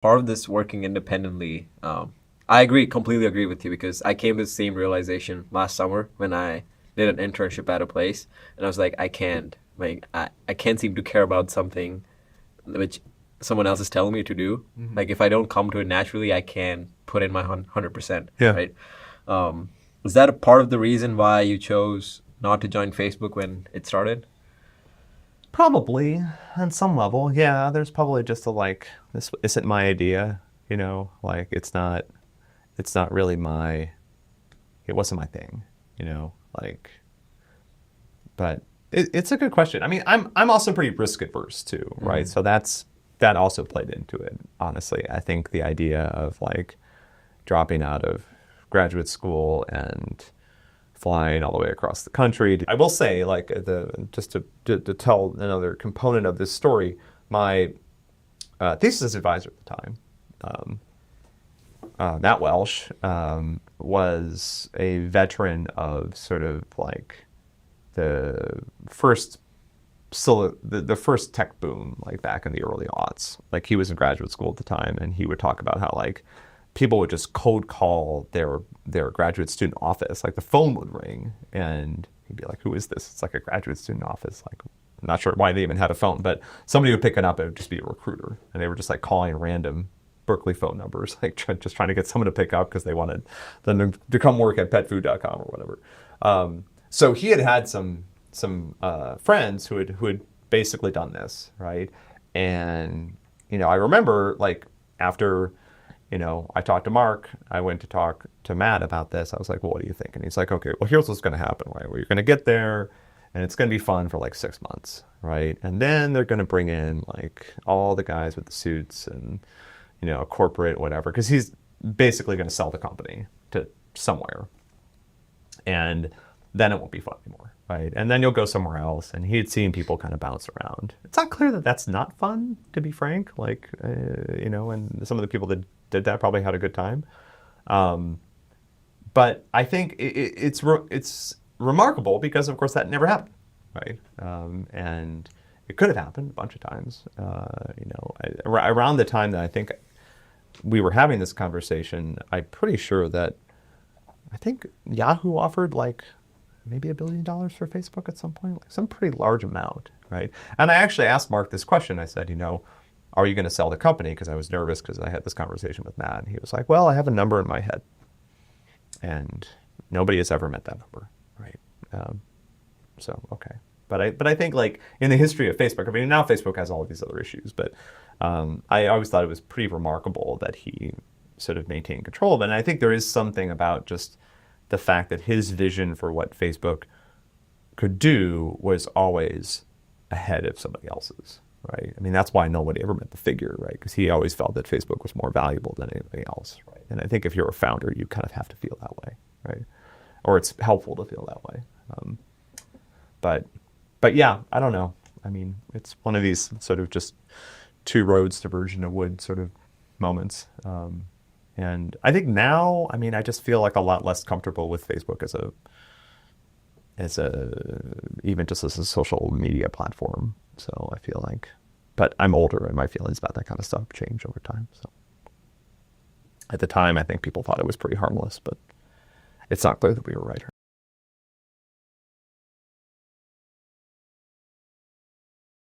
part of this working independently, I completely agree with you because I came to the same realization last summer when I did an internship at a place, and I was like, I can't seem to care about something which someone else is telling me to do. Like if I don't come to it naturally, I can put in my 100%, Yeah. right? Is that a part of the reason why you chose not to join Facebook when it started? Probably on some level, yeah. There's probably just a like, this isn't my idea, like it's not really it wasn't my thing, like, but it's a good question. I mean, I'm also pretty risk adverse too, right? So that also played into it, honestly. I think the idea of like dropping out of graduate school and flying all the way across the country. I will say, like, just to tell another component of this story, my thesis advisor at the time, Matt Welsh, was a veteran of sort of like the first the first tech boom, like back in the early aughts. Like he was in graduate school at the time, and he would talk about how like people would just cold call their graduate student office. Like the phone would ring, and he'd be like, "Who is this?" It's like a graduate student office. Like, I'm not sure why they even had a phone, but somebody would pick it up. It would just be a recruiter, and they were just like calling random Berkeley phone numbers, like just trying to get someone to pick up because they wanted them to come work at petfood.com or whatever. So he had some friends who had basically done this, right? And I remember like after I talked to Mark, I went to talk to Matt about this. I was like, well, what do you think? And he's like, okay, well, here's what's going to happen, right? Well, you're going to get there and it's going to be fun for like 6 months, right? And then they're going to bring in like all the guys with the suits and corporate whatever, because he's basically going to sell the company to somewhere, and then it won't be fun anymore, right? And then you'll go somewhere else. And he had seen people kind of bounce around. It's not clear that that's not fun, to be frank. Like, and some of the people that did that probably had a good time. But I think it's remarkable because, of course, that never happened, right? And it could have happened a bunch of times. Around the time that I think we were having this conversation, I'm pretty sure that I think Yahoo offered like maybe $1 billion for Facebook at some point, like some pretty large amount, right? And I actually asked Mark this question. I said, are you going to sell the company? Because I was nervous because I had this conversation with Matt. And he was like, well, I have a number in my head. And nobody has ever met that number, right? So, okay. But I think like in the history of Facebook, I mean, now Facebook has all of these other issues, but I always thought it was pretty remarkable that he sort of maintained control of it. And I think there is something about just the fact that his vision for what Facebook could do was always ahead of somebody else's, right? I mean, that's why nobody ever met the figure, right? Because he always felt that Facebook was more valuable than anything else, right? And I think if you're a founder, you kind of have to feel that way, right? Or it's helpful to feel that way. But yeah, I don't know. I mean, it's one of these sort of just two roads diverging of wood sort of moments. And I think now, I mean, I just feel like a lot less comfortable with Facebook even just as a social media platform. So I feel like, but I'm older and my feelings about that kind of stuff change over time. So at the time, I think people thought it was pretty harmless, but it's not clear that we were right.